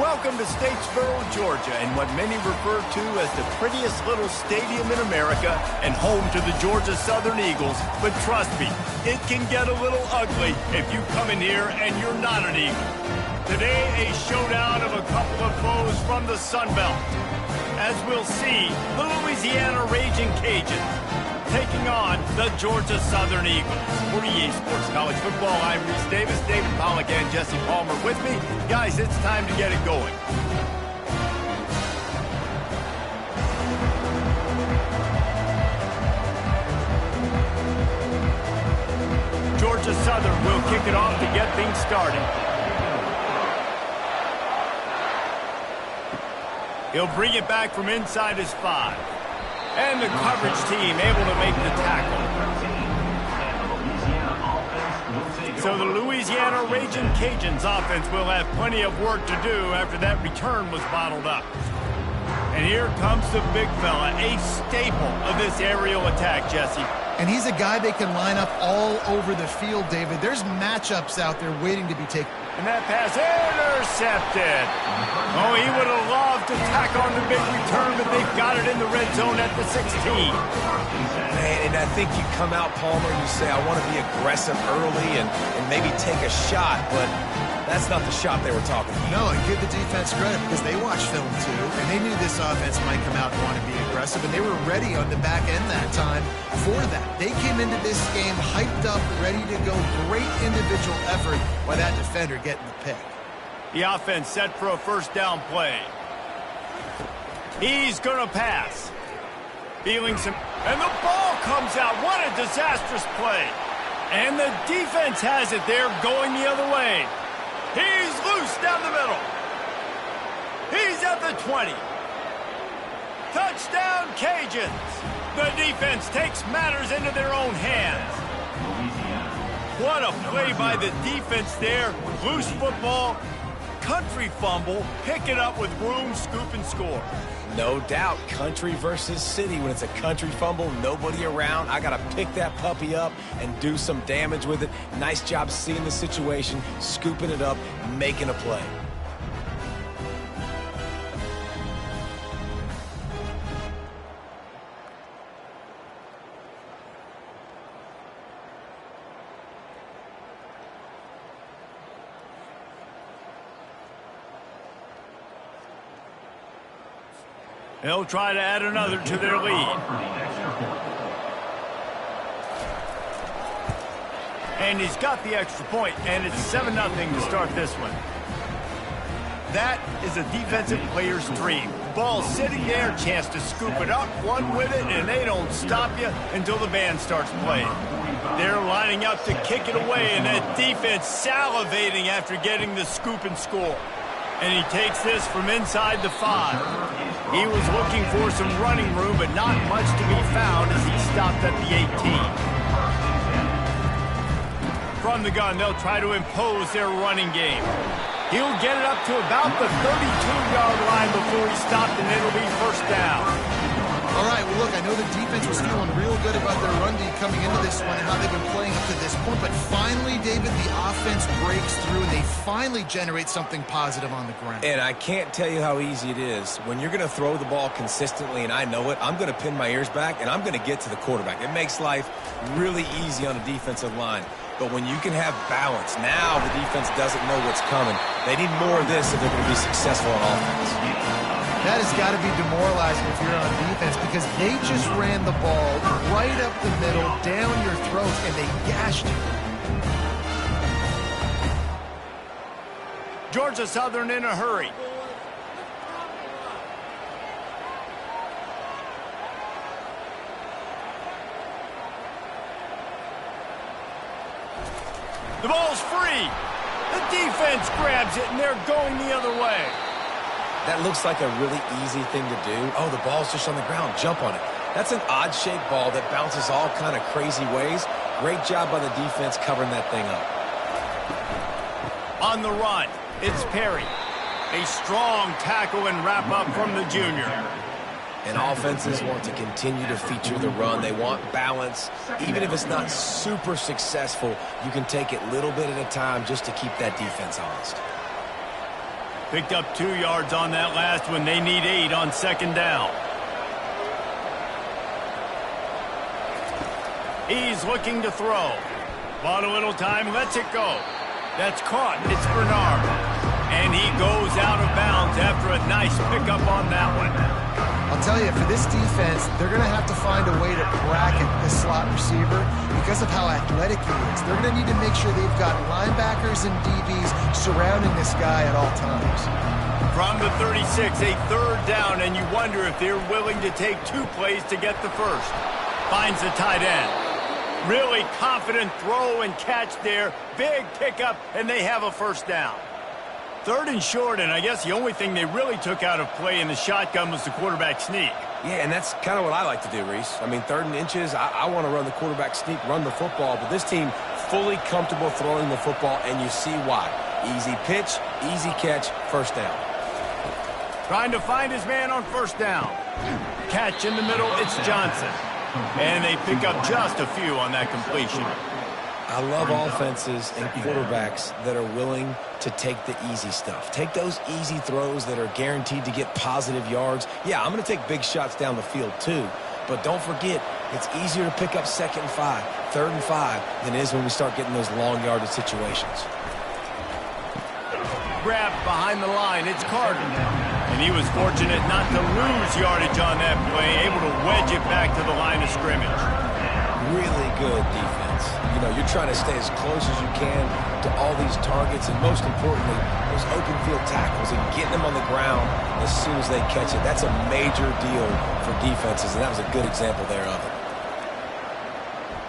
Welcome to Statesboro, Georgia, and what many refer to as the prettiest little stadium in America and home to the Georgia Southern Eagles. But trust me, it can get a little ugly if you come in here and you're not an Eagle. Today, a showdown of a couple of foes from the Sun Belt. As we'll see, the Louisiana Raging Cajuns taking on the Georgia Southern Eagles. For EA Sports College Football, I'm Reese Davis, David Pollack, and Jesse Palmer with me. Guys, it's time to get it going. Georgia Southern will kick it off to get things started. He'll bring it back from inside his 5. And the coverage team able to make the tackle. So the Louisiana Raging Cajuns offense will have plenty of work to do after that return was bottled up. And here comes the big fella, a staple of this aerial attack, Jesse. And he's a guy they can line up all over the field, David. There's matchups out there waiting to be taken. And that pass intercepted. Oh, he would have loved to tack on the big return, but they've got it in the red zone at the 16. Man, and I think you come out, Palmer, and you say, I want to be aggressive early and maybe take a shot, but that's not the shot they were talking about. No, and give the defense credit because they watched film too, and they knew this offense might come out and want to be aggressive, and they were ready on the back end that time for that. They came into this game hyped up, ready to go. Great individual effort by that defender getting the pick. The offense set for a first down play. He's going to pass. Feeling some... And the ball comes out. What a disastrous play. And the defense has it there going the other way. He's loose down the middle. He's at the 20. Touchdown, Cajuns. The defense takes matters into their own hands. What a play by the defense there. Loose football, country fumble, pick it up with room, scoop, and score. No doubt, country versus city. When it's a country fumble, nobody around, I got to pick that puppy up and do some damage with it. Nice job seeing the situation, scooping it up, making a play. They'll try to add another to their lead. And he's got the extra point, and it's 7-0 to start this one. That is a defensive player's dream. Ball sitting there, chance to scoop it up, one with it, and they don't stop you until the band starts playing. They're lining up to kick it away, and that defense salivating after getting the scoop and score. And he takes this from inside the 5. He was looking for some running room, but not much to be found as he stopped at the 18. From the gun, they'll try to impose their running game. He'll get it up to about the 32-yard line before he stopped, and it'll be first down. All right, well, look, I know the defense was feeling real good about their run D coming into this one and how they've been playing up to this point, but finally, David, the offense breaks through, and they finally generate something positive on the ground. And I can't tell you how easy it is. When you're going to throw the ball consistently, and I know it, I'm going to pin my ears back, and I'm going to get to the quarterback. It makes life really easy on the defensive line. But when you can have balance, now the defense doesn't know what's coming. They need more of this if they're going to be successful on offense. That has got to be demoralizing if you're on defense because they just ran the ball right up the middle, down your throat, and they gashed you. Georgia Southern in a hurry. The ball's free. The defense grabs it, and they're going the other way. That looks like a really easy thing to do. Oh, the ball's just on the ground. Jump on it. That's an odd-shaped ball that bounces all kind of crazy ways. Great job by the defense covering that thing up. On the run, it's Perry. A strong tackle and wrap-up from the junior. And offenses want to continue to feature the run. They want balance. Even if it's not super successful, you can take it little bit at a time just to keep that defense honest. Picked up 2 yards on that last one. They need 8 on second down. He's looking to throw. Bought a little time, lets it go. That's caught. It's Bernard. And he goes out of bounds after a nice pickup on that one. I'll tell you, for this defense, they're going to have to find a way to bracket this slot receiver because of how athletic he is. They're going to need to make sure they've got linebackers and DBs surrounding this guy at all times. From the 36, a third down, and you wonder if they're willing to take 2 plays to get the first. Finds the tight end. Really confident throw and catch there. Big pickup, and they have a first down. 3rd and short, and I guess the only thing they really took out of play in the shotgun was the quarterback sneak. Yeah, and that's kind of what I like to do, Reese. I mean, 3rd and inches, I want to run the quarterback sneak, run the football, but this team fully comfortable throwing the football, and you see why. Easy pitch, easy catch, first down. Trying to find his man on first down. Catch in the middle, it's Johnson. And they pick up just a few on that completion. I love offenses and quarterbacks that are willing to take the easy stuff. Take those easy throws that are guaranteed to get positive yards. Yeah, I'm going to take big shots down the field too. But don't forget, it's easier to pick up 2nd and 5, 3rd and 5 than it is when we start getting those long yardage situations. Grabbed behind the line, it's Carter. And he was fortunate not to lose yardage on that play, able to wedge it back to the line of scrimmage. Really good defense. You know, you're trying to stay as close as you can to all these targets, and most importantly, those open field tackles and getting them on the ground as soon as they catch it. That's a major deal for defenses, and that was a good example there of it.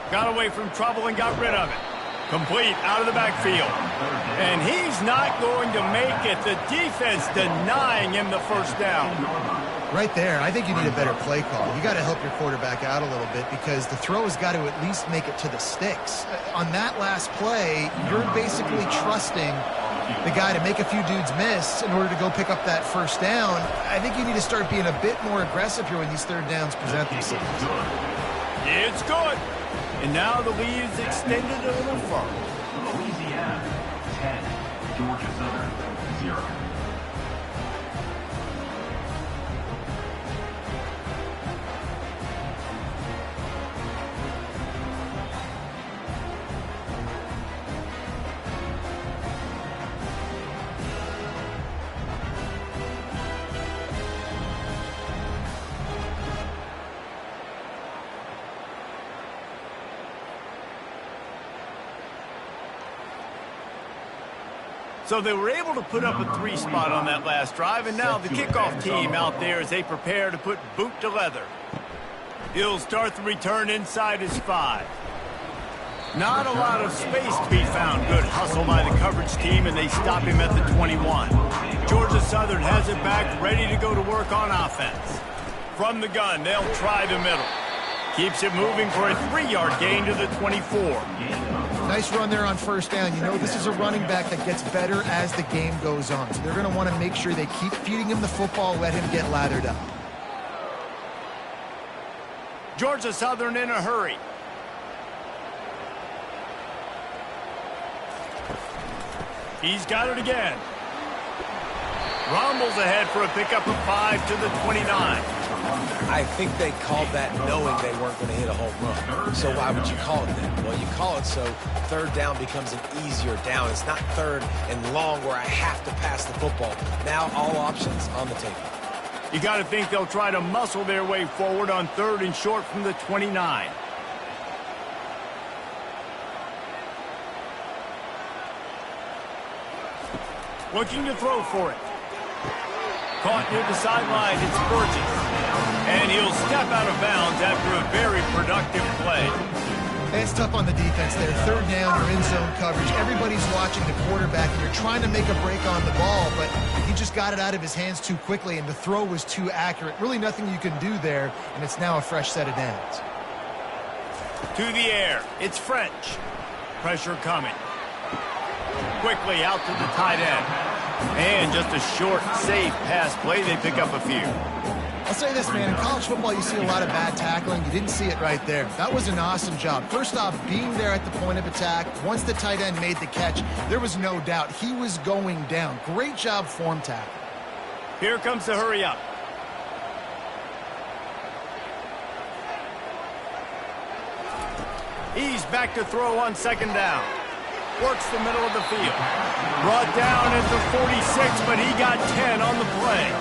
Got away from trouble and got rid of it. Complete out of the backfield. And he's not going to make it. The defense denying him the first down. Right there, I think you need a better play call. You got to help your quarterback out a little bit because the throw has got to at least make it to the sticks. On that last play, you're basically trusting the guy to make a few dudes miss in order to go pick up that first down. I think you need to start being a bit more aggressive here when these 3rd downs present themselves. It's good. And now the lead is extended a little further. Louisiana 10, Georgia Southern 0. So they were able to put up a 3 spot on that last drive, and now the kickoff team out there as they prepare to put boot to leather. He'll start the return inside his 5. Not a lot of space to be found. Good hustle by the coverage team, and they stop him at the 21. Georgia Southern has it back, ready to go to work on offense. From the gun, they'll try the middle. Keeps it moving for a 3-yard gain to the 24. Nice run there on first down. You know, this is a running back that gets better as the game goes on. So they're going to want to make sure they keep feeding him the football, let him get lathered up. Georgia Southern in a hurry. He's got it again. Rumbles ahead for a pickup of 5 to the 29. I think they called that knowing they weren't going to hit a home run. So why would you call it that? Well, you call it so 3rd down becomes an easier down. It's not 3rd and long where I have to pass the football. Now all options on the table. You got to think they'll try to muscle their way forward on 3rd and short from the 29. Looking to throw for it. Caught near the sideline, it's Burgess. And he'll step out of bounds after a very productive play. It's tough on the defense there. 3rd down, you're in zone coverage. Everybody's watching the quarterback, and you're trying to make a break on the ball, but he just got it out of his hands too quickly, and the throw was too accurate. Really nothing you can do there, and it's now a fresh set of downs. To the air, it's French. Pressure coming. Quickly out to the tight end. And just a short, safe pass play. They pick up a few. I'll say this, man. In college football, you see a lot of bad tackling. You didn't see it right there. That was an awesome job. First off, being there at the point of attack. Once the tight end made the catch, there was no doubt he was going down. Great job form tackle. Here comes the hurry up. He's back to throw on second down. Works the middle of the field. Brought down at the 46, but he got 10 on the play.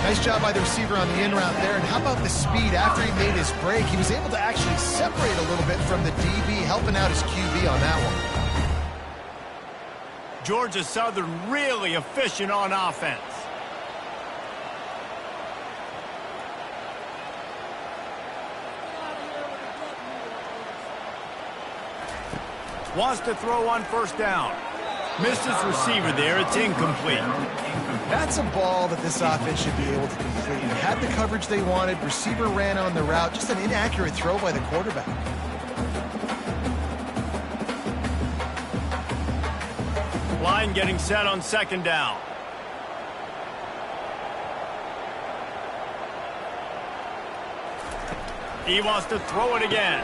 Nice job by the receiver on the in route there. And how about the speed after he made his break? He was able to actually separate a little bit from the DB, helping out his QB on that one. Georgia Southern really efficient on offense. Wants to throw on first down. Missed his receiver there. It's incomplete. That's a ball that this offense should be able to complete. They had the coverage they wanted. Receiver ran on the route. Just an inaccurate throw by the quarterback. Line getting set on second down. He wants to throw it again.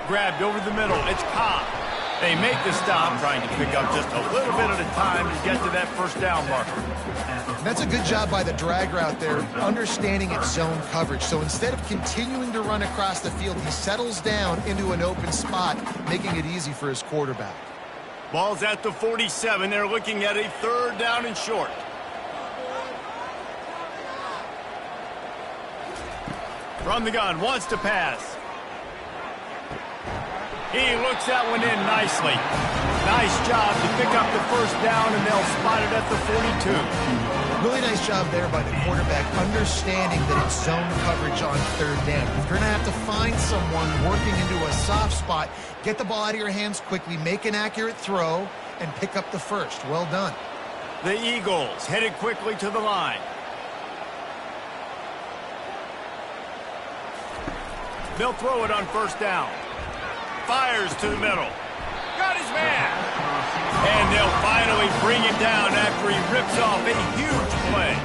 Grabbed over the middle. It's Cobb. They make the stop, trying to pick up just a little bit at a time to get to that first down marker. That's a good job by the drag route there, understanding its zone coverage. So instead of continuing to run across the field, he settles down into an open spot, making it easy for his quarterback. Ball's at the 47. They're looking at a third down and short. From the gun, wants to pass. He looks that one in nicely. Nice job to pick up the first down, and they'll spot it at the 42. Really nice job there by the quarterback, understanding that it's zone coverage on third down. If you're going to have to find someone working into a soft spot, get the ball out of your hands quickly, make an accurate throw, and pick up the first. Well done. The Eagles headed quickly to the line. They'll throw it on first down. Fires to the middle. Got his man. And they'll finally bring him down after he rips off a huge play.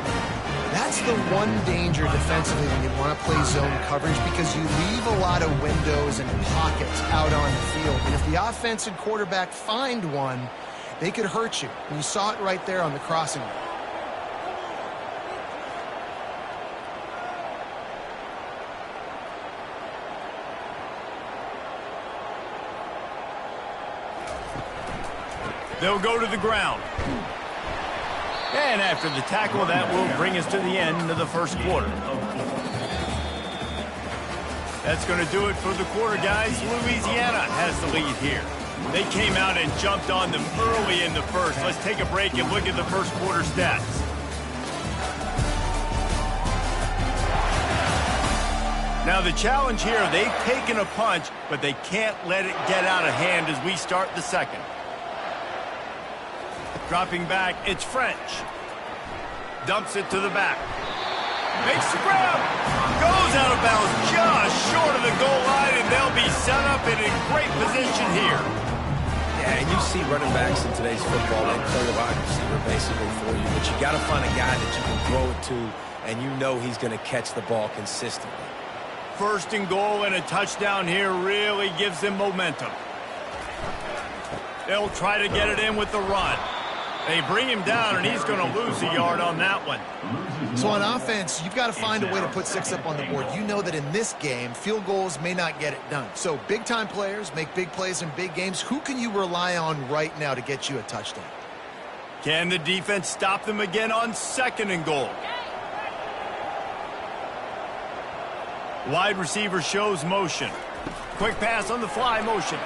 That's the one danger defensively when you want to play zone coverage, because you leave a lot of windows and pockets out on the field. And if the offense and quarterback find one, they could hurt you. And you saw it right there on the crossing route. They'll go to the ground. And after the tackle, that will bring us to the end of the first quarter. That's going to do it for the quarter, guys. Louisiana has the lead here. They came out and jumped on them early in the first. Let's take a break and look at the first quarter stats. Now the challenge here, they've taken a punch, but they can't let it get out of hand as we start the second. Dropping back, it's French. Dumps it to the back. Makes the grab. Goes out of bounds just short of the goal line, and they'll be set up in a great position here. Yeah, and you see running backs in today's football, they play a wide receiver basically for you, but you got to find a guy that you can throw it to, and you know he's going to catch the ball consistently. First and goal and a touchdown here really gives them momentum. They'll try to get it in with the run. They bring him down, and he's going to lose a yard on that one. So on offense, you've got to find a way to put 6 up on the board. You know that in this game, field goals may not get it done. So big-time players make big plays in big games. Who can you rely on right now to get you a touchdown? Can the defense stop them again on second and goal? Wide receiver shows motion. Quick pass on the fly motion.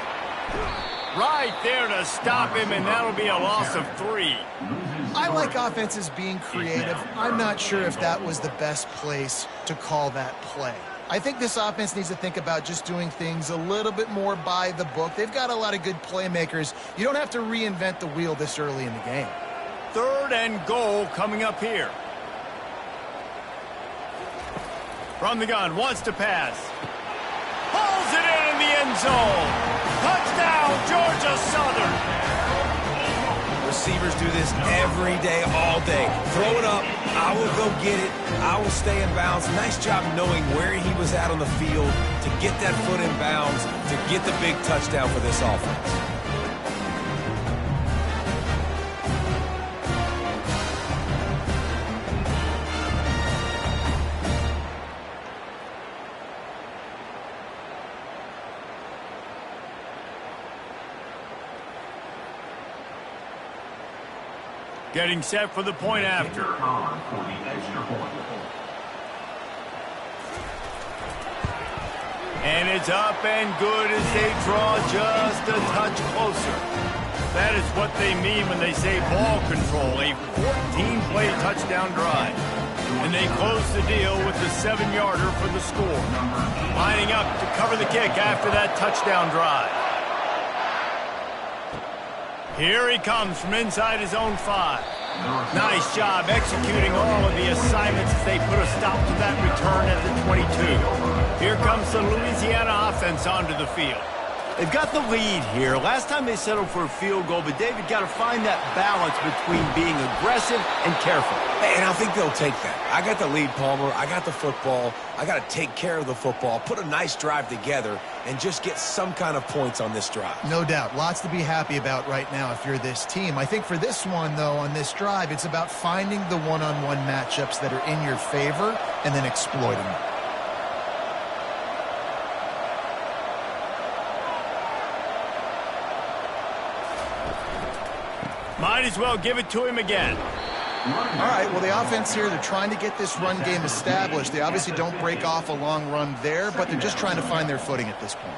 Right there to stop him, and that'll be a loss of 3. I like offenses being creative. I'm not sure if that was the best place to call that play. I think this offense needs to think about just doing things a little bit more by the book. They've got a lot of good playmakers. You don't have to reinvent the wheel this early in the game. Third and goal coming up here. From the gun, wants to pass. Pulls it in the end zone. Touchdown, Georgia Southern. receivers do this every day, all day. Throw it up, I will go get it, I will stay in bounds. Nice job knowing where he was at on the field to get that foot in bounds, to get the big touchdown for this offense. Getting set for the point after. On for the extra point. And it's up and good as they draw just a touch closer. That is what they mean when they say ball control, a 14-play touchdown drive. And they close the deal with the 7-yarder for the score. Lining up to cover the kick after that touchdown drive. Here he comes from inside his own 5. Nice job executing all of the assignments as they put a stop to that return at the 22. Here comes the Louisiana offense onto the field. They've got the lead here. Last time they settled for a field goal, but David got to find that balance between being aggressive and careful. And I think they'll take that. I got the lead, Palmer. I got the football. I got to take care of the football, put a nice drive together, and just get some kind of points on this drive. No doubt. Lots to be happy about right now if you're this team. I think for this one, though, on this drive, it's about finding the one-on-one matchups that are in your favor and then exploiting them. Might as well give it to him again. All right, well, the offense here, they're trying to get this run game established. They obviously don't break off a long run there, but they're just trying to find their footing at this point.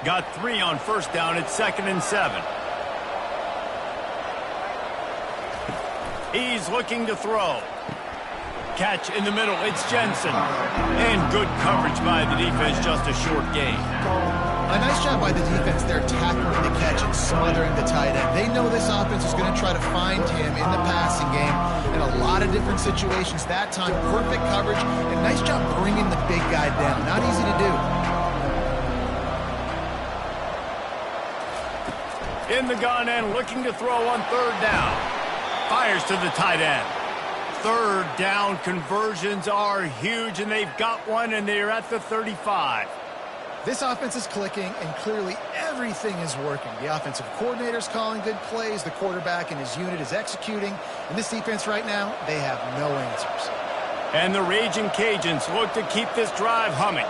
Got 3 on first down. It's 2nd and 7. He's looking to throw. Catch in the middle. It's Jensen. And good coverage by the defense. Just a short gain. A nice job by the defense there tackling the catch and smothering the tight end. They know this offense is going to try to find him in the passing game in a lot of different situations. That time, perfect coverage and nice job bringing the big guy down. Not easy to do. In the gun and looking to throw on 3rd down. Fires to the tight end. 3rd down conversions are huge, and they've got one, and they're at the 35. This offense is clicking, and clearly everything is working. The offensive coordinator's calling good plays. The quarterback and his unit is executing. And this defense right now, they have no answers. And the Raging Cajuns look to keep this drive humming.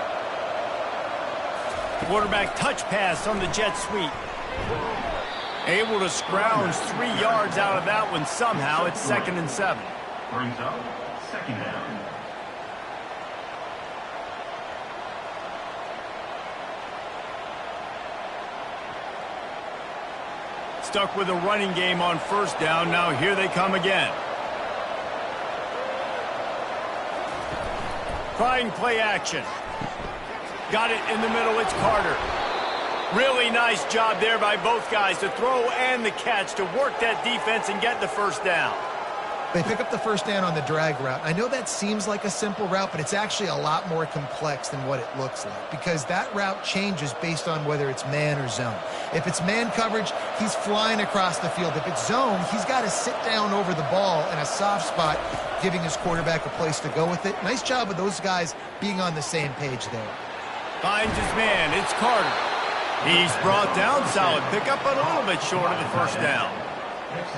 Quarterback touch pass on the jet sweep. Able to scrounge 3 yards out of that one somehow. It's 2nd and 7. Brings up 2nd down. Stuck with a running game on 1st down. Now here they come again. Trying play action. Got it in the middle. It's Carter. Really nice job there by both guys to throw and the catch to work that defense and get the 1st down. They pick up the 1st down on the drag route. I know that seems like a simple route, but it's actually a lot more complex than what it looks like because that route changes based on whether it's man or zone. If it's man coverage, he's flying across the field. If it's zone, he's got to sit down over the ball in a soft spot, giving his quarterback a place to go with it. Nice job of those guys being on the same page there. Finds his man. It's Carter. He's brought down. Solid pickup, but a little bit short of the 1st down.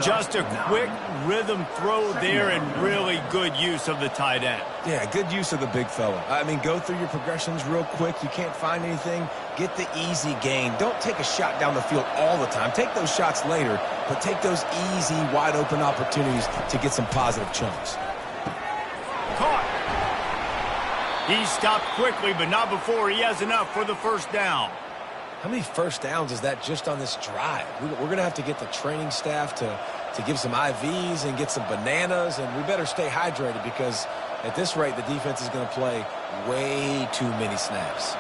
Just a quick rhythm throw there and really good use of the tight end. Yeah, good use of the big fella. I mean, go through your progressions real quick. You can't find anything. Get the easy gain. Don't take a shot down the field all the time. Take those shots later, but take those easy, wide-open opportunities to get some positive chunks. Caught. He stopped quickly, but not before he has enough for the 1st down. How many 1st downs is that just on this drive? We're going to have to get the training staff to give some IVs and get some bananas, and we better stay hydrated because at this rate, the defense is going to play way too many snaps.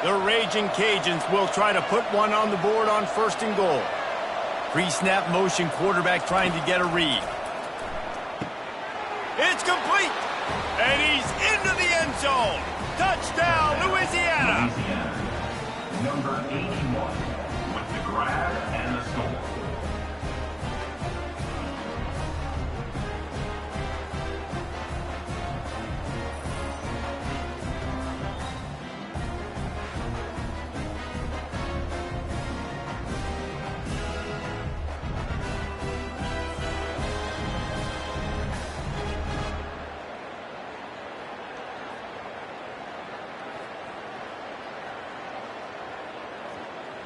The Raging Cajuns will try to put one on the board on 1st and goal. Pre-snap motion quarterback trying to get a read. It's complete, and he's into the end zone. Touchdown, Louisiana! Number 81 with the grab and the score.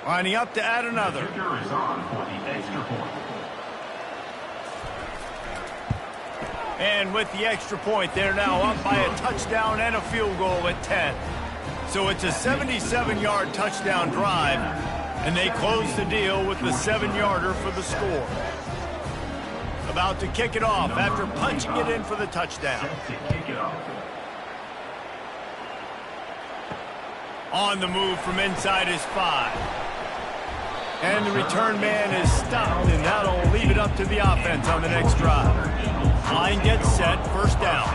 Lining up to add another. Kicker is on for the extra point. And with the extra point, they're now up by a touchdown and a field goal at 10. So it's a 77-yard touchdown drive, and they close the deal with the 7-yarder for the score. About to kick it off after punching it in for the touchdown. Set to kick it off. On the move from inside his 5. And the return man is stopped, and that'll leave it up to the offense on the next drive. Line gets set, first down.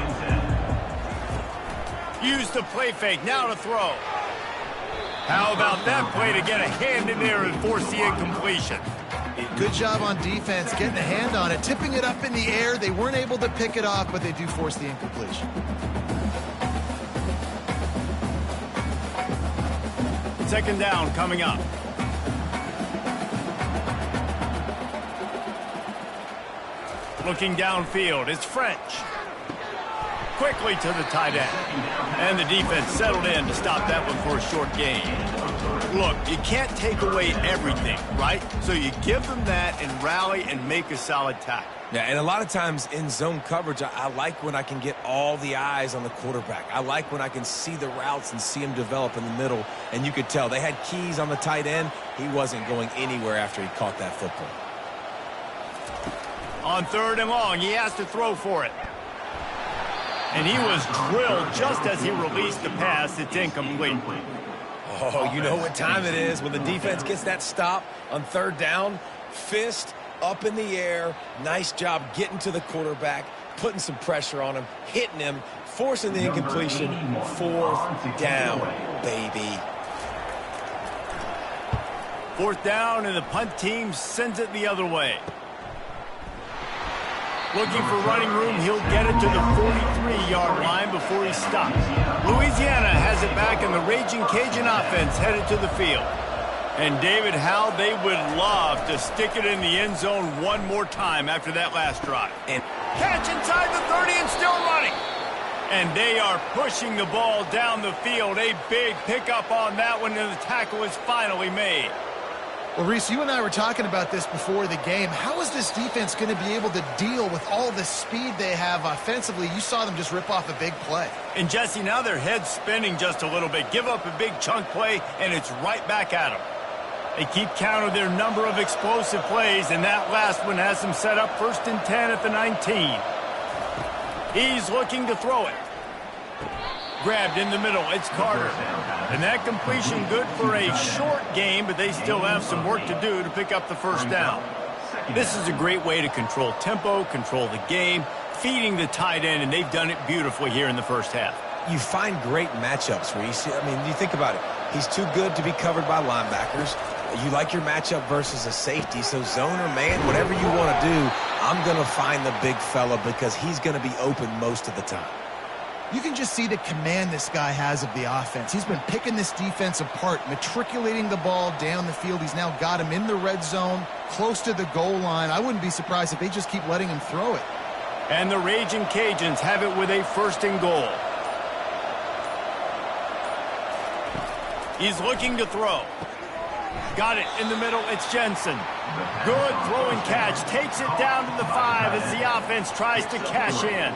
Use the play fake, now to throw. How about that play to get a hand in there and force the incompletion? Good job on defense, getting a hand on it, tipping it up in the air. They weren't able to pick it off, but they do force the incompletion. Second down coming up. Looking downfield, it's French. Quickly to the tight end. And the defense settled in to stop that one for a short gain. Look, you can't take away everything, right? So you give them that and rally and make a solid tackle. Yeah, and a lot of times in zone coverage, I like when I can get all the eyes on the quarterback. I like when I can see the routes and see him develop in the middle. And you could tell they had keys on the tight end. He wasn't going anywhere after he caught that football. On third and long, he has to throw for it. And he was drilled just as he released the pass. It's incomplete. Oh, you know what time it is when the defense gets that stop on third down. Fist up in the air. Nice job getting to the quarterback, putting some pressure on him, hitting him, forcing the incompletion. Fourth down, baby. Fourth down, and the punt team sends it the other way. Looking for running room, he'll get it to the 43-yard line before he stops. Louisiana has it back, and the Raging Cajun offense headed to the field. And David, how they would love to stick it in the end zone one more time after that last drive. And catch inside the 30 and still running. And they are pushing the ball down the field. A big pickup on that one, and the tackle is finally made. Well, Reese, you and I were talking about this before the game. How is this defense going to be able to deal with all the speed they have offensively? You saw them just rip off a big play. And, Jesse, now their head's spinning just a little bit. Give up a big chunk play, and it's right back at them. They keep count of their number of explosive plays, and that last one has them set up 1st and 10 at the 19. He's looking to throw it. Grabbed in the middle, it's Carter. And that completion good for a short game, but they still have some work to do to pick up the first down. This is a great way to control tempo, control the game, feeding the tight end, and they've done it beautifully here in the first half. You find great matchups, Reese. I mean, you think about it. He's too good to be covered by linebackers. You like your matchup versus a safety, so zone or man, whatever you want to do, I'm going to find the big fella because he's going to be open most of the time. You can just see the command this guy has of the offense. He's been picking this defense apart, matriculating the ball down the field. He's now got him in the red zone, close to the goal line. I wouldn't be surprised if they just keep letting him throw it. And the Raging Cajuns have it with a 1st and goal. He's looking to throw. Got it in the middle. It's Jensen. Good throw and catch. Takes it down to the 5 as the offense tries to cash in.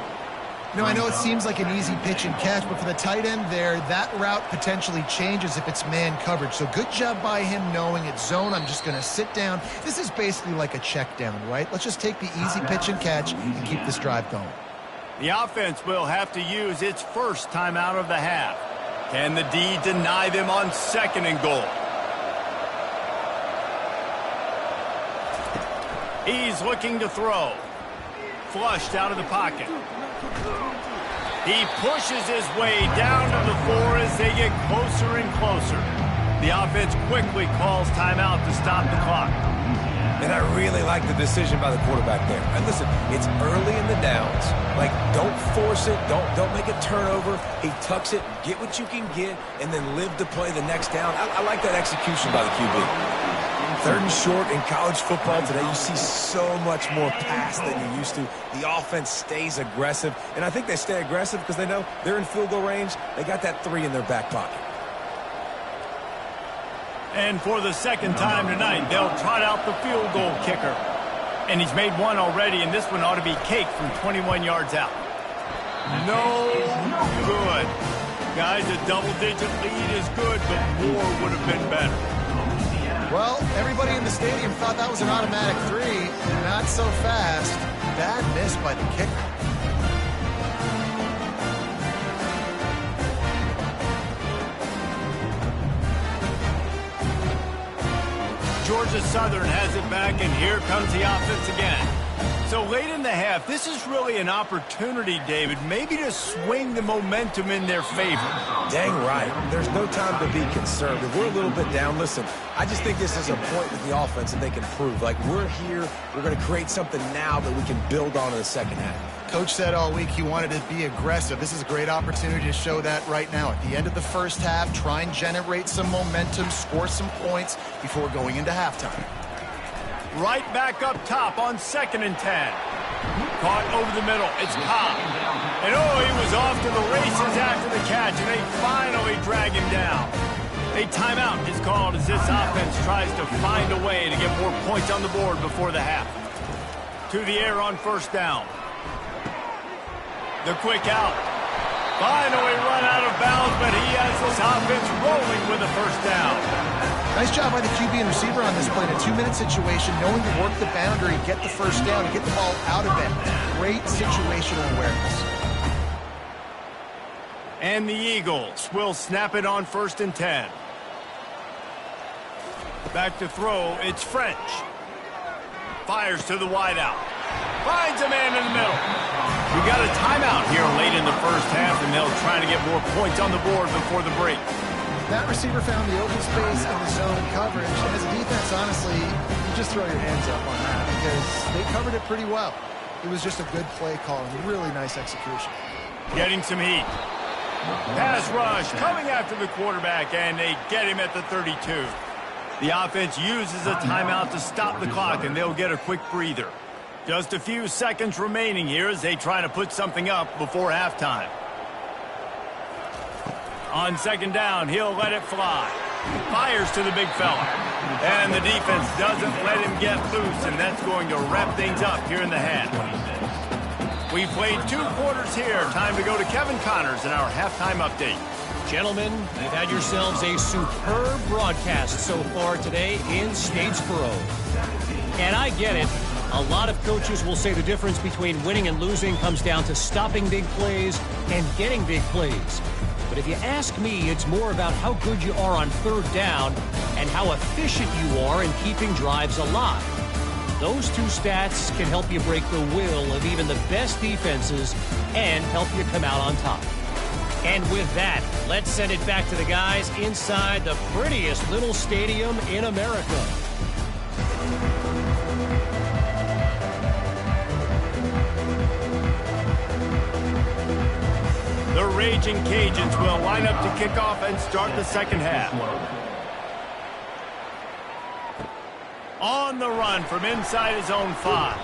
I know it seems like an easy pitch and catch, but for the tight end there, that route potentially changes if it's man coverage. So good job by him knowing it's zone. I'm just going to sit down. This is basically like a check down, right? Let's just take the easy pitch and catch and keep this drive going. The offense will have to use its first timeout of the half. Can the D deny them on 2nd and goal? He's looking to throw. Flushed out of the pocket. He pushes his way down to the floor as they get closer and closer. The offense quickly calls timeout to stop the clock. And I really like the decision by the quarterback there. And listen, it's early in the downs. Like, don't force it. Don't make a turnover. He tucks it, get what you can get, and then live to play the next down. I like that execution by the QB. Third and short in college football today, you see so much more pass than you used to. The offense stays aggressive, and I think they stay aggressive because they know they're in field goal range. They got that 3 in their back pocket. And for the second time tonight, they'll trot out the field goal kicker. And he's made one already, and this one ought to be cake from 21 yards out. No good. Guys, a double-digit lead is good, but more would have been better. Well, everybody in the stadium thought that was an automatic 3. Not so fast. Bad miss by the kicker. Georgia Southern has it back, and here comes the offense again. So late in the half, this is really an opportunity, David, maybe to swing the momentum in their favor. Dang right. There's no time to be concerned. If we're a little bit down, listen, I just think this is a point with the offense that they can prove. Like, we're here, we're going to create something now that we can build on in the second half. Coach said all week he wanted to be aggressive. This is a great opportunity to show that right now. At the end of the first half, try and generate some momentum, score some points before going into halftime. Right back up top on 2nd and 10. Caught over the middle. It's Cobb. And he was off to the races after the catch, and they finally drag him down. A timeout is called as this offense tries to find a way to get more points on the board before the half. To the air on 1st down. The quick out. Finally run out of bounds, but he has this offense rolling with a 1st down. Nice job by the QB and receiver on this play in a 2-minute situation, knowing to work the boundary, get the 1st down, and get the ball out of it. Great situational awareness. And the Eagles will snap it on 1st and 10. Back to throw, it's French. Fires to the wideout. Finds a man in the middle. We got a timeout here late in the first half, and they'll try to get more points on the board before the break. That receiver found the open space in the zone coverage. And as a defense, honestly, you just throw your hands up on that because they covered it pretty well. It was just a good play call and really nice execution. Getting some heat. Pass rush coming after the quarterback, and they get him at the 32. The offense uses a timeout to stop the clock, and they'll get a quick breather. Just a few seconds remaining here as they try to put something up before halftime. On 2nd down, he'll let it fly. Fires to the big fella. And the defense doesn't let him get loose, and that's going to wrap things up here in the half. We've played 2 quarters here. Time to go to Kevin Connors in our halftime update. Gentlemen, you've had yourselves a superb broadcast so far today in Statesboro. And I get it. A lot of coaches will say the difference between winning and losing comes down to stopping big plays and getting big plays. But if you ask me, it's more about how good you are on 3rd down and how efficient you are in keeping drives alive. Those 2 stats can help you break the will of even the best defenses and help you come out on top. And with that, let's send it back to the guys inside the prettiest little stadium in America. The Raging Cajuns will line up to kick off and start the second half. On the run from inside his own 5.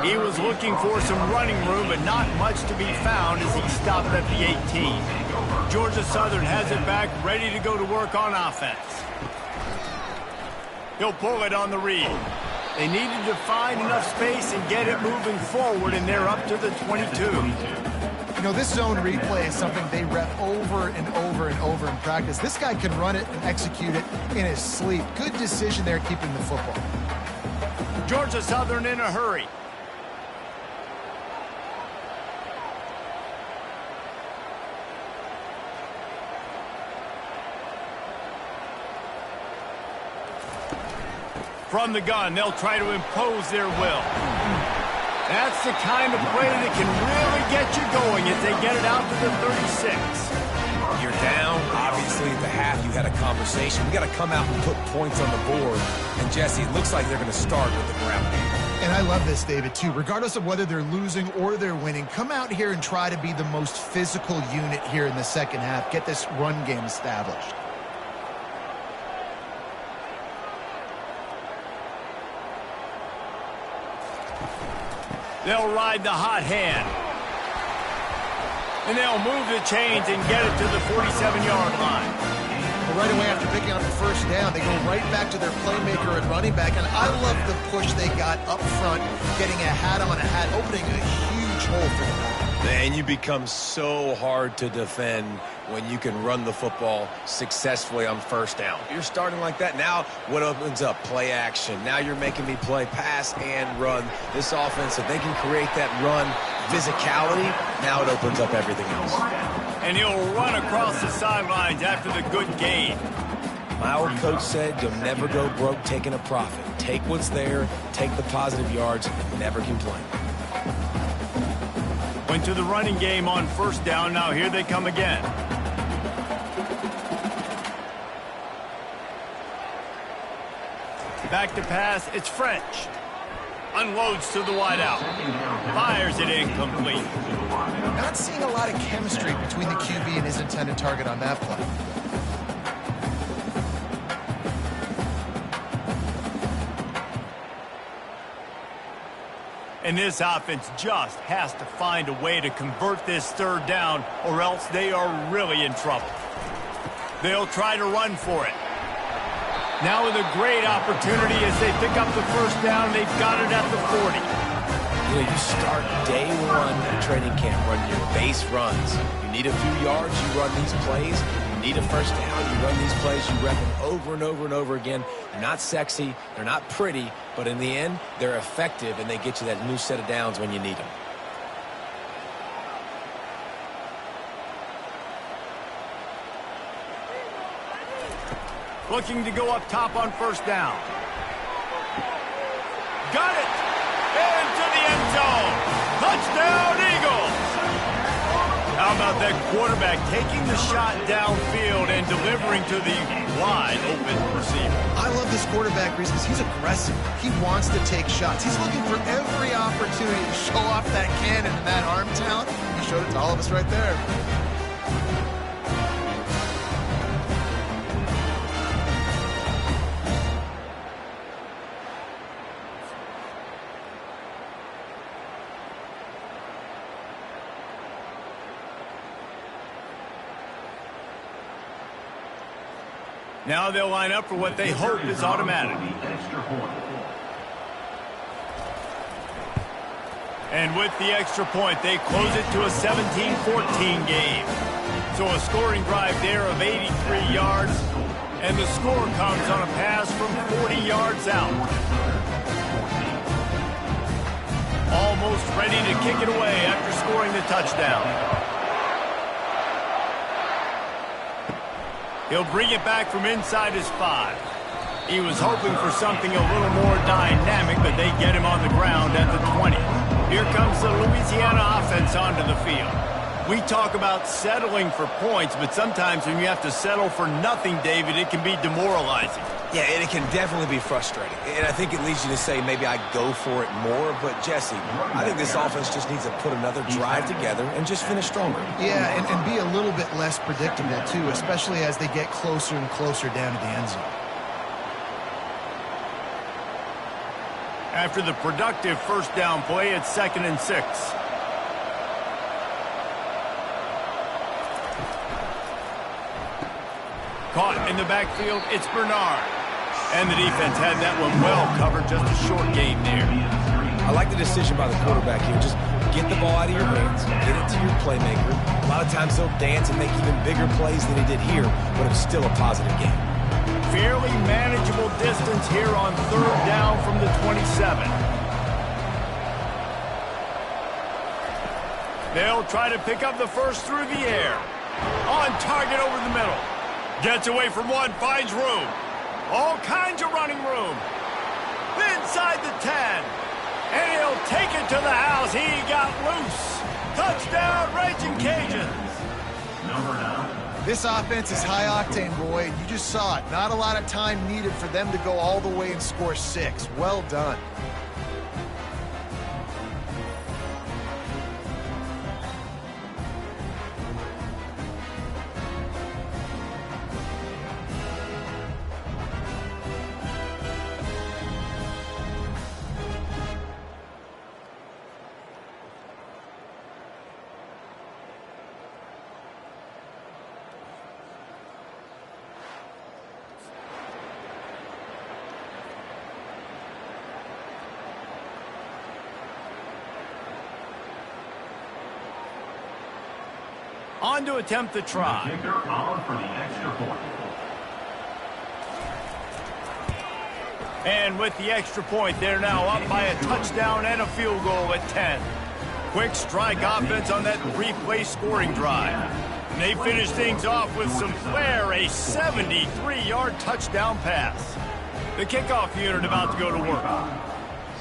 He was looking for some running room, but not much to be found as he stopped at the 18. Georgia Southern has it back, ready to go to work on offense. He'll pull it on the read. They needed to find enough space and get it moving forward, and they're up to the 22. You know, this zone replay is something they rep over and over and over in practice. This guy can run it and execute it in his sleep. Good decision there keeping the football. Georgia Southern in a hurry. From the gun, they'll try to impose their will. That's the kind of play that can really get you going as they get it out to the 36. You're down. Obviously, at the half, you had a conversation. We got to come out and put points on the board. And, Jesse, it looks like they're going to start with the ground game. And I love this, David, too. Regardless of whether they're losing or they're winning, come out here and try to be the most physical unit here in the second half. Get this run game established. They'll ride the hot hand. And they'll move the chains and get it to the 47-yard line. But right away after picking up the first down, they go right back to their playmaker and running back. And I love the push they got up front, getting a hat on a hat, opening a huge hole for them. Man, you become so hard to defend when you can run the football successfully on first down. You're starting like that. Now, what opens up? Play action. Now you're making me play pass and run. This offense, if they can create that run physicality, now it opens up everything else. And he'll run across the sidelines after the good gain. My old coach said you'll never go broke taking a profit. Take what's there, take the positive yards, and never complain. Went to the running game on first down. Now here they come again. Back to pass. It's French. Unloads to the wideout. Fires it incomplete. Not seeing a lot of chemistry between the QB and his intended target on that play. And this offense just has to find a way to convert this third down, or else they are really in trouble. They'll try to run for it. Now with a great opportunity as they pick up the first down, they've got it at the 40. You know, you start day one at training camp running your base runs. You need a few yards, you run these plays. You need a first down, you run these plays. You rep them over and over and over again. They're not sexy, they're not pretty, but in the end, they're effective, and they get you that new set of downs when you need them. Looking to go up top on first down. Got it! Into the end zone! Touchdown, Eagles! How about that quarterback taking the shot downfield and delivering to the wide open receiver? I love this quarterback because he's aggressive. He wants to take shots. He's looking for every opportunity to show off that cannon and that arm talent. He showed it to all of us right there. Now they'll line up for what they hope is automatic. And with the extra point, they close it to a 17-14 game. So a scoring drive there of 83 yards, and the score comes on a pass from 40 yards out. Almost ready to kick it away after scoring the touchdown. He'll bring it back from inside his 5. He was hoping for something a little more dynamic, but they get him on the ground at the 20. Here comes the Louisiana offense onto the field. We talk about settling for points, but sometimes when you have to settle for nothing, David, it can be demoralizing. Yeah, and it can definitely be frustrating. And I think it leads you to say maybe I go for it more. But, Jesse, I think this offense just needs to put another drive together and just finish stronger. Yeah, and be a little bit less predictable, too, especially as they get closer and closer down to the end zone. After the productive first down play, it's 2nd and 6. Caught in the backfield, it's Bernard. And the defense had that one well covered, just a short gain there. I like the decision by the quarterback here. Just get the ball out of your hands, get it to your playmaker. A lot of times he'll dance and make even bigger plays than he did here, but it's still a positive game. Fairly manageable distance here on third down from the 27. They'll try to pick up the first through the air. On target over the middle. Gets away from one, finds room. All kinds of running room. Inside the 10. And he'll take it to the house. He got loose. Touchdown, Raging Cajuns. Number 9. This offense is high octane, Roy, and you just saw it. Not a lot of time needed for them to go all the way and score 6. Well done. On to attempt the try. Kicker on for the extra point. And with the extra point, they're now up by a touchdown and a field goal at 10. Quick strike offense on that three-play scoring drive. And they finish things off with some flair, a 73-yard touchdown pass. The kickoff unit about to go to work.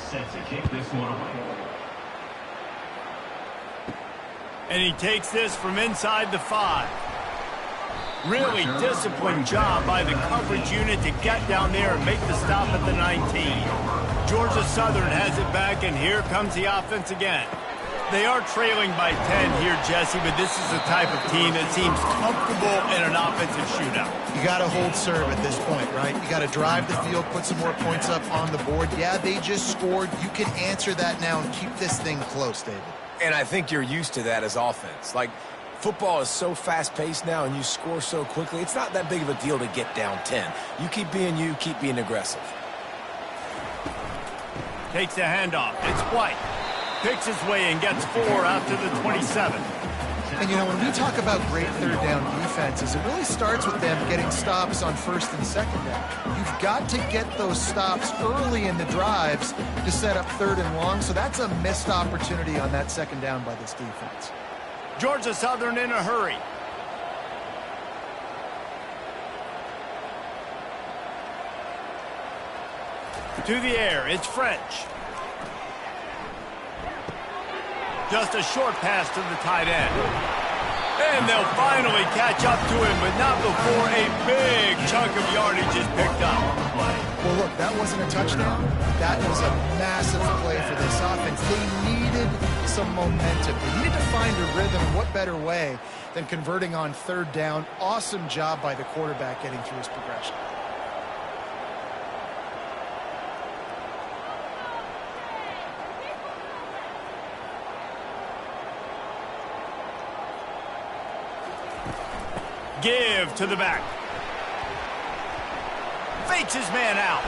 Set to kick this one away. And he takes this from inside the 5. Really disciplined job by the coverage unit to get down there and make the stop at the 19. Georgia Southern has it back, and here comes the offense again. They are trailing by 10 here, Jesse, but this is the type of team that seems comfortable in an offensive shootout. You got to hold serve at this point, right? You got to drive the field, put some more points up on the board. Yeah, they just scored. You can answer that now and keep this thing close, David. And I think you're used to that as offense. Like, football is so fast-paced now and you score so quickly, it's not that big of a deal to get down 10. You, keep being aggressive. Takes the handoff. It's White. Picks his way and gets 4 out to the 27. And, you know, when we talk about great third down defenses, it really starts with them getting stops on first and second down. You've got to get those stops early in the drives to set up third and long, so that's a missed opportunity on that second down by this defense. Georgia Southern in a hurry. To the air, it's French. Just a short pass to the tight end. And they'll finally catch up to him, but not before a big chunk of yardage is picked up. Well, look, that wasn't a touchdown. That was a massive play for this offense. They needed some momentum. They needed to find a rhythm. What better way than converting on third down? Awesome job by the quarterback getting through his progression. Give to the back. Fakes his man out.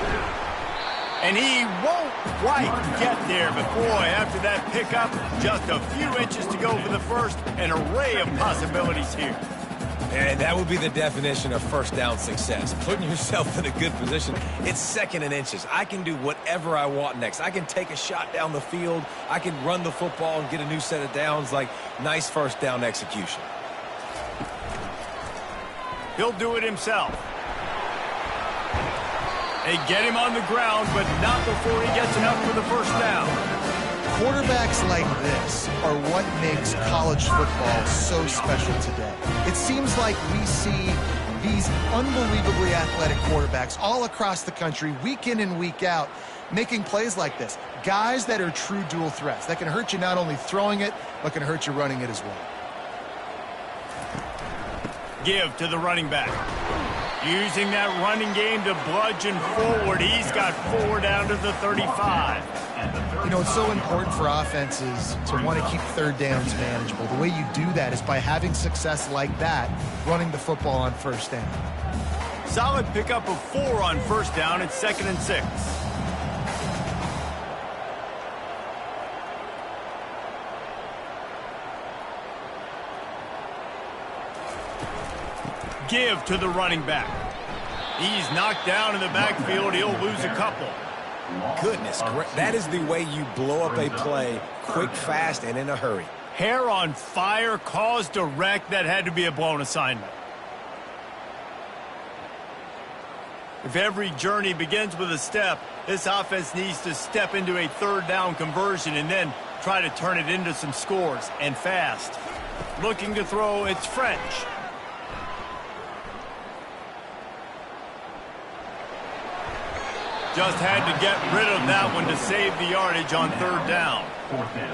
And he won't quite get there, but boy, after that pickup, just a few inches to go for the first, an array of possibilities here. And that would be the definition of first down success. Putting yourself in a good position. It's second and inches. I can do whatever I want next. I can take a shot down the field. I can run the football and get a new set of downs. Like, nice first down execution. He'll do it himself. They get him on the ground, but not before he gets enough for the first down. Quarterbacks like this are what makes college football so special today. It seems like we see these unbelievably athletic quarterbacks all across the country, week in and week out, making plays like this. Guys that are true dual threats, that can hurt you not only throwing it, but can hurt you running it as well. Give to the running back. Using that running game to bludgeon forward. He's got 4 down to the 35. You know, it's so important for offenses to want to keep third downs manageable. The way you do that is by having success like that, running the football on first down. Solid pickup of 4 on first down. It's 2nd and 6. Give to the running back. He's knocked down in the backfield. He'll lose a couple. Goodness, that is the way you blow up a play quick, fast, and in a hurry. Hair on fire, caused a wreck. That had to be a blown assignment. If every journey begins with a step, this offense needs to step into a third down conversion and then try to turn it into some scores, and fast. Looking to throw, it's French. Just had to get rid of that one to save the yardage on third down.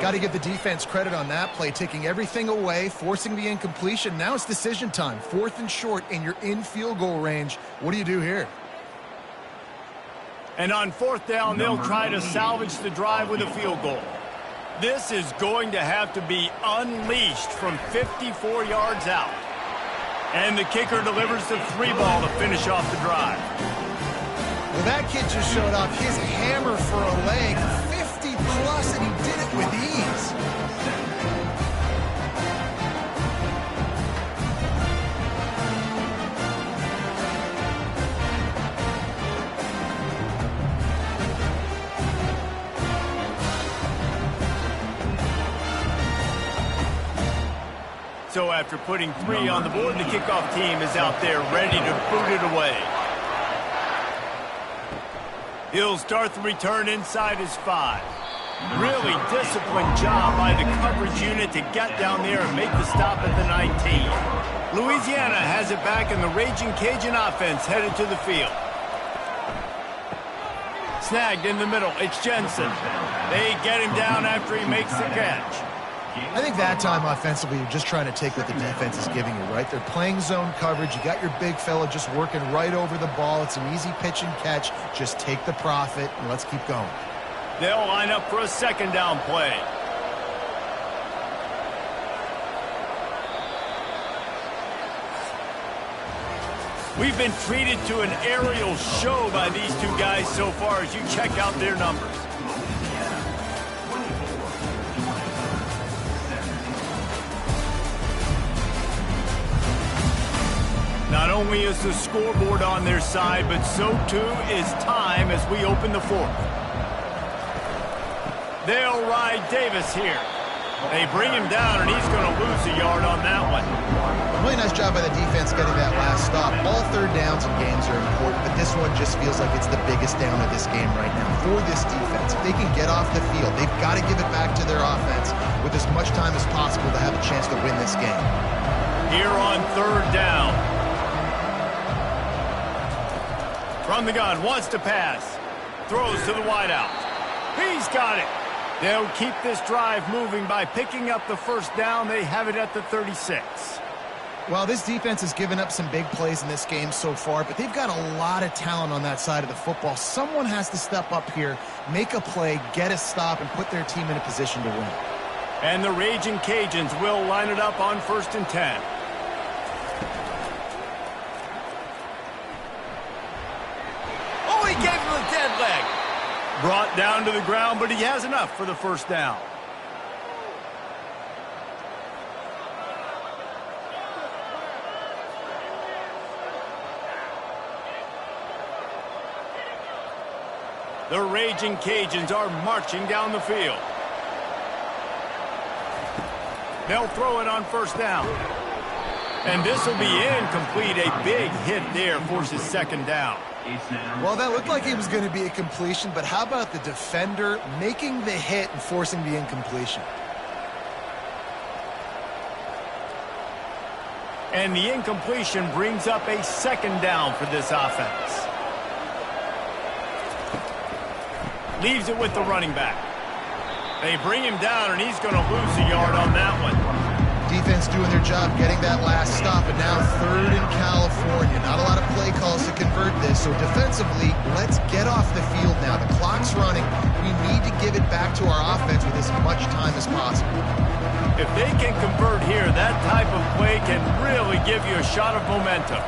Got to give the defense credit on that play, taking everything away, forcing the incompletion. Now it's decision time. 4th and short, and you're in field goal range. What do you do here? And on 4th down, they'll try to salvage the drive with a field goal. This is going to have to be unleashed from 54 yards out. And the kicker delivers the 3-ball to finish off the drive. Well, that kid just showed off his hammer for a leg, 50-plus, and he did it with ease. So after putting 3 on the board, the kickoff team is out there ready to boot it away. He'll start the return inside his 5. Really disciplined job by the coverage unit to get down there and make the stop at the 19. Louisiana has it back, and the Raging Cajun offense headed to the field. Snagged in the middle, it's Jensen. They get him down after he makes the catch. I think that time offensively, you're just trying to take what the defense is giving you, right? They're playing zone coverage. You got your big fella just working right over the ball. It's an easy pitch and catch. Just take the profit, and let's keep going. They'll line up for a 2nd down play. We've been treated to an aerial show by these two guys so far as you check out their numbers. Not only is the scoreboard on their side, but so too is time as we open the 4th. They'll ride Davis here. They bring him down, and he's going to lose a yard on that one. Really nice job by the defense getting that last stop. All third downs in games are important, but this one just feels like it's the biggest down of this game right now for this defense. If they can get off the field, they've got to give it back to their offense with as much time as possible to have a chance to win this game. Here on 3rd down. From the gun, wants to pass. Throws to the wideout. He's got it. They'll keep this drive moving by picking up the 1st down. They have it at the 36. Well, this defense has given up some big plays in this game so far, but they've got a lot of talent on that side of the football. Someone has to step up here, make a play, get a stop, and put their team in a position to win. And the Raging Cajuns will line it up on 1st and 10. He gave him a dead leg. Brought down to the ground, but he has enough for the 1st down. The Raging Cajuns are marching down the field. They'll throw it on 1st down. And this will be incomplete. A big hit there forces 2nd down. Well, that looked like it was going to be a completion, but how about the defender making the hit and forcing the incompletion? And the incompletion brings up a 2nd down for this offense. Leaves it with the running back. They bring him down, and he's going to lose a yard on that one. Defense doing their job, getting that last stop, and now 3rd in California. Not a lot of play calls to convert this, so defensively, let's get off the field now. The clock's running. We need to give it back to our offense with as much time as possible. If they can convert here, that type of play can really give you a shot of momentum.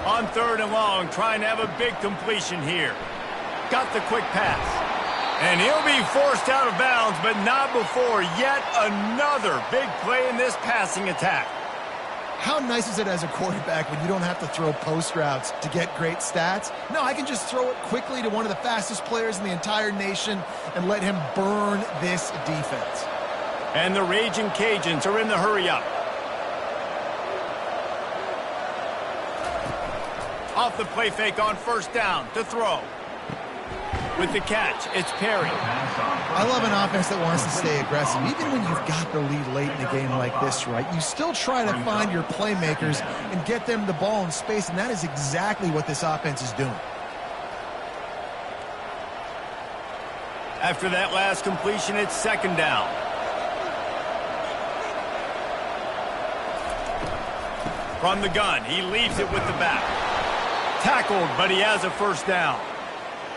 On 3rd and long, trying to have a big completion here. Got the quick pass. And he'll be forced out of bounds, but not before yet another big play in this passing attack. How nice is it as a quarterback when you don't have to throw post routes to get great stats? No, I can just throw it quickly to one of the fastest players in the entire nation and let him burn this defense. And the Raging Cajuns are in the hurry up. Off the play fake on first down to throw. With the catch, it's Perry. I love an offense that wants to stay aggressive. Even when you've got the lead late in a game like this, right, you still try to find your playmakers and get them the ball in space, and that is exactly what this offense is doing. After that last completion, it's second down. From the gun, he leaves it with the back. Tackled, but he has a first down.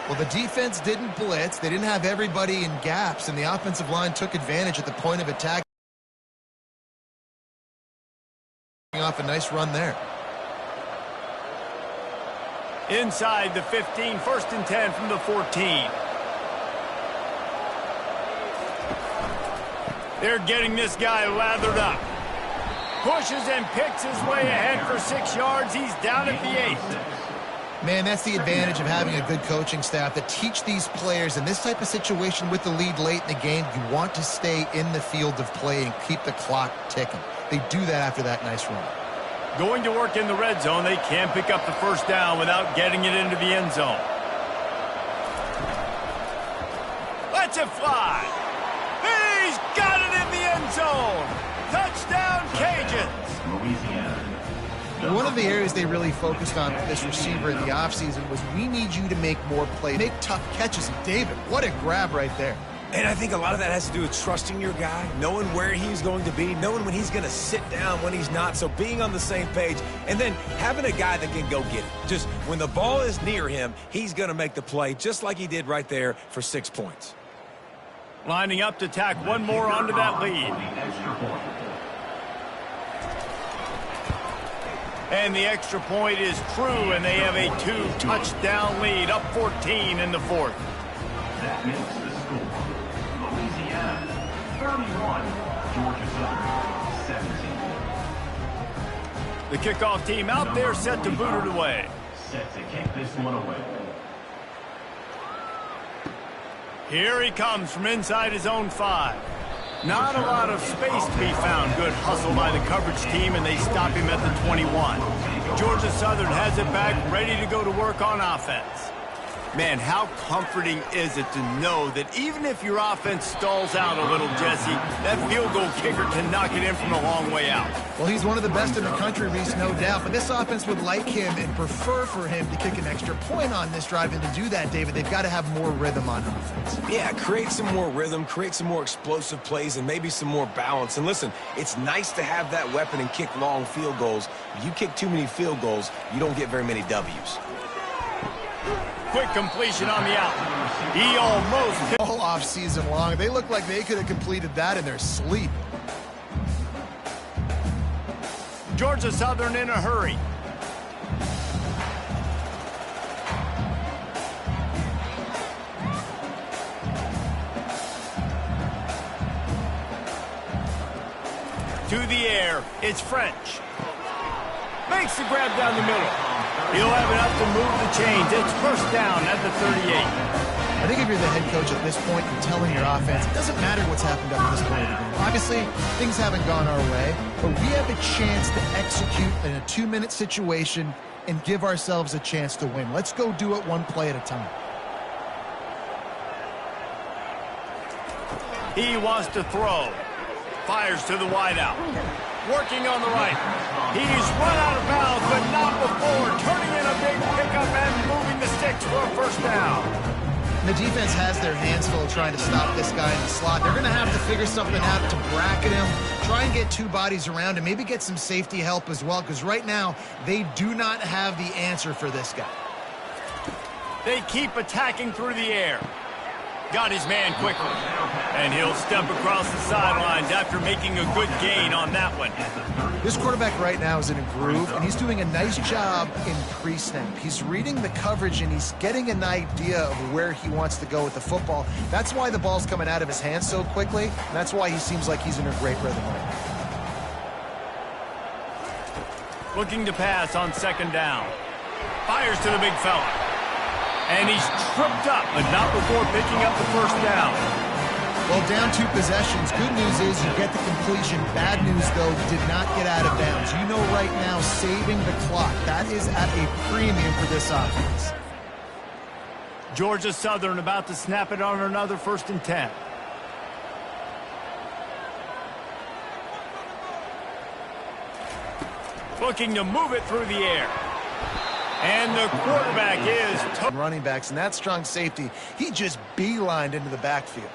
Well, the defense didn't blitz. They didn't have everybody in gaps, and the offensive line took advantage at the point of attack. Off a nice run there. Inside the 15, first and 10 from the 14. They're getting this guy lathered up. Pushes and picks his way ahead for 6 yards. He's down at the 8. Man, that's the advantage of having a good coaching staff that teach these players in this type of situation with the lead late in the game. You want to stay in the field of play and keep the clock ticking. They do that after that nice run. Going to work in the red zone, they can't pick up the first down without getting it into the end zone. Lets it fly. He's got it in the end zone. Touchdown, Cajuns. Louisiana. One of the areas they really focused on with this receiver in the offseason was we need you to make more plays, make tough catches. And David, what a grab right there. And I think a lot of that has to do with trusting your guy, knowing where he's going to be, knowing when he's going to sit down, when he's not, so being on the same page, and then having a guy that can go get it. Just when the ball is near him, he's going to make the play, just like he did right there for 6 points. Lining up to tack one more onto that lead. And the extra point is true, and they have a 2-touchdown lead, up 14 in the fourth. That makes the score. Louisiana 31, Georgia Southern 17. The kickoff team out there set to boot it away. Set to kick this one away. Here he comes from inside his own 5. Not a lot of space to be found. Good hustle by the coverage team, and they stop him at the 21. Georgia Southern has it back, ready to go to work on offense. Man, how comforting is it to know that even if your offense stalls out a little, Jesse, that field goal kicker can knock it in from a long way out. Well, he's one of the best in the country, Reese, no doubt. But this offense would like him and prefer for him to kick an extra point on this drive. And to do that, David, they've got to have more rhythm on offense. Yeah, create some more rhythm, create some more explosive plays, and maybe some more balance. And listen, it's nice to have that weapon and kick long field goals. If you kick too many field goals, you don't get very many W's. Quick completion on the out. He almost hit. All off season long. They look like they could have completed that in their sleep. Georgia Southern in a hurry. To the air, it's French. Makes the grab down the middle. He'll have enough to move the chains. It's first down at the 38. I think if you're the head coach at this point, you're telling your offense, it doesn't matter what's happened up to this point of the game. Obviously, things haven't gone our way, but we have a chance to execute in a 2-minute situation and give ourselves a chance to win. Let's go do it one play at a time. He wants to throw. Fires to the wideout. Working on the right. He's run out of bounds, but not before. Turning in a big pickup and moving the sticks for a first down. And the defense has their hands full trying to stop this guy in the slot. They're going to have to figure something out to bracket him, try and get 2 bodies around him, maybe get some safety help as well, because right now they do not have the answer for this guy. They keep attacking through the air. Got his man quickly. And he'll step across the sidelines after making a good gain on that one. This quarterback right now is in a groove, and he's doing a nice job in pre-snap. He's reading the coverage, and he's getting an idea of where he wants to go with the football. That's why the ball's coming out of his hands so quickly, and that's why he seems like he's in a great rhythm right now. Looking to pass on second down. Fires to the big fella. And he's tripped up, but not before picking up the first down. Well, down 2 possessions. Good news is you get the completion. Bad news, though, did not get out of bounds. You know right now, saving the clock, that is at a premium for this offense. Georgia Southern about to snap it on another 1st and 10. Looking to move it through the air. And the quarterback is... running backs, and that strong safety, he just beelined into the backfield.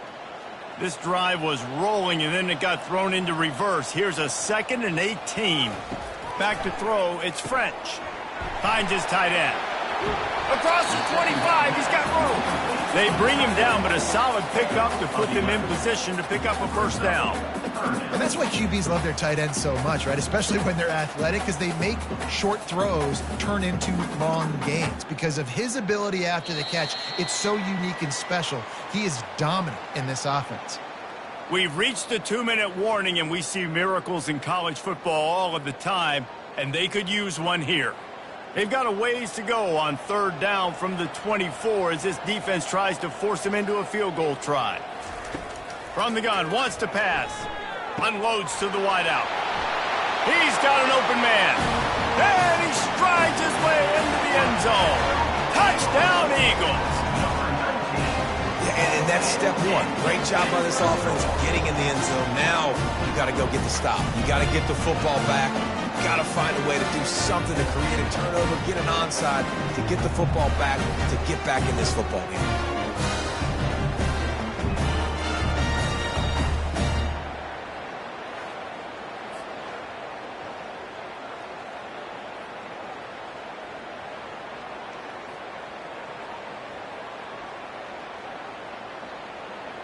This drive was rolling, and then it got thrown into reverse. Here's a 2nd and 18. Back to throw, it's French. Finds his tight end. Across the 25, he's got room. They bring him down, but a solid pickup to put them in position to pick up a 1st down. And that's why QBs love their tight ends so much, right? Especially when they're athletic, because they make short throws turn into long gains. Because of his ability after the catch, it's so unique and special. He is dominant in this offense. We've reached the 2-minute warning, and we see miracles in college football all of the time, and they could use one here. They've got a ways to go on 3rd down from the 24 as this defense tries to force him into a field goal try. From the gun, wants to pass. Unloads to the wideout. He's got an open man. And he strides his way into the end zone. Touchdown, Eagles. Yeah, and that's step 1. Great job by this offense getting in the end zone. Now you got to go get the stop. You got to get the football back. You got to find a way to do something to create a turnover, get an onside, to get the football back, to get back in this football game.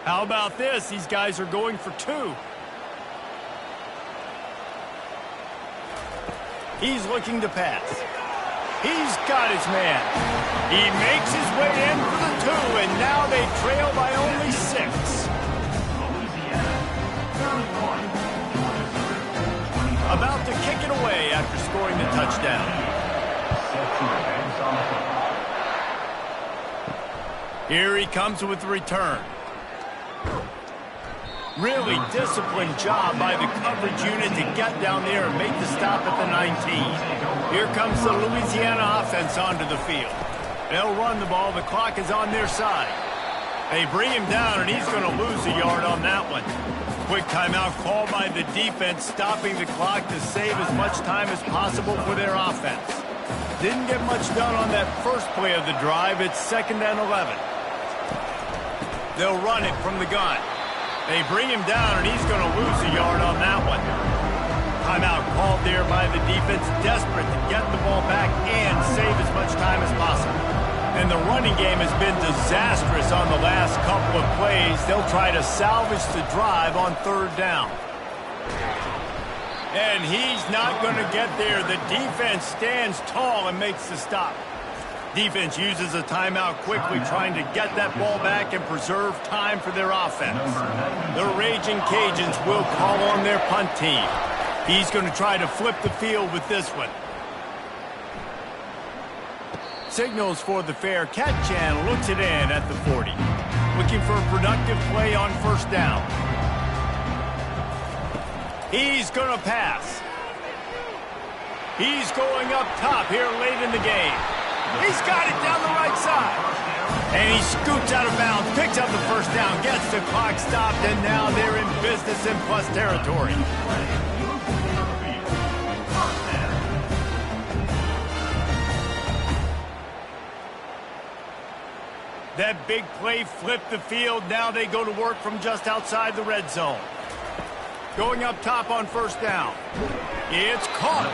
How about this? These guys are going for 2. He's looking to pass. He's got his man. He makes his way in for the 2, and now they trail by only 6. About to kick it away after scoring the touchdown. Here he comes with the return. Really disciplined job by the coverage unit to get down there and make the stop at the 19. Here comes the Louisiana offense onto the field. They'll run the ball. The clock is on their side. They bring him down, and he's going to lose a yard on that one. Quick timeout called by the defense, stopping the clock to save as much time as possible for their offense. Didn't get much done on that first play of the drive. It's 2nd and 11. They'll run it from the gun. They bring him down, and he's going to lose a yard on that one. Timeout called there by the defense, desperate to get the ball back and save as much time as possible. And the running game has been disastrous on the last couple of plays. They'll try to salvage the drive on 3rd down. And he's not going to get there. The defense stands tall and makes the stop. Defense uses a timeout quickly, trying to get that ball back and preserve time for their offense. The Raging Cajuns will call on their punt team. He's going to try to flip the field with this one. Signals for the fair catch and looks it in at the 40. Looking for a productive play on 1st down. He's going to pass. He's going up top here late in the game. He's got it down the right side. And he scoots out of bounds, picks up the 1st down, gets the clock stopped, and now they're in business in plus territory. That big play flipped the field. Now they go to work from just outside the red zone. Going up top on 1st down. It's caught.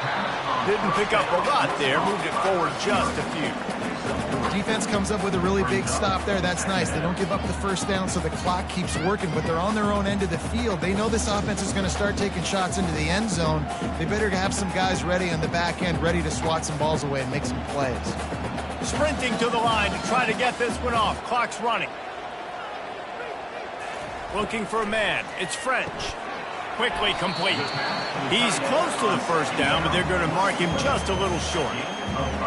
Didn't pick up a lot there. Moved it forward just a few. Defense comes up with a really big stop there. That's nice. They don't give up the 1st down, so the clock keeps working, but they're on their own end of the field. They know this offense is going to start taking shots into the end zone. They better have some guys ready on the back end, ready to swat some balls away and make some plays. Sprinting to the line to try to get this one off. Clock's running. Looking for a man. It's French. quickly complete. He's close to the first down, but they're going to mark him just a little short.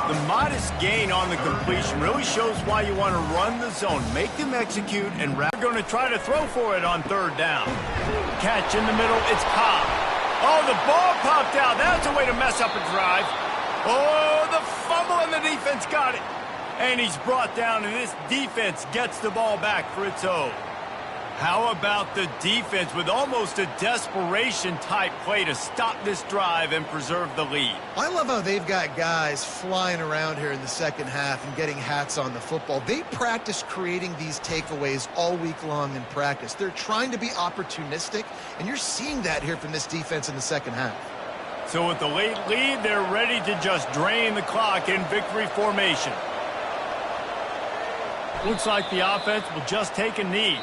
The modest gain on the completion really shows why you want to run the zone. Make them execute, and we're going to try to throw for it on third down. Catch in the middle, it's Cobb. Oh, the ball popped out. That's a way to mess up a drive. Oh, the fumble, and the defense got it. And he's brought down, and this defense gets the ball back for its own. How about the defense with almost a desperation-type play to stop this drive and preserve the lead? I love how they've got guys flying around here in the second half and getting hats on the football. They practice creating these takeaways all week long in practice. They're trying to be opportunistic, and you're seeing that here from this defense in the second half. So with the late lead, they're ready to just drain the clock in victory formation. Looks like the offense will just take a knee.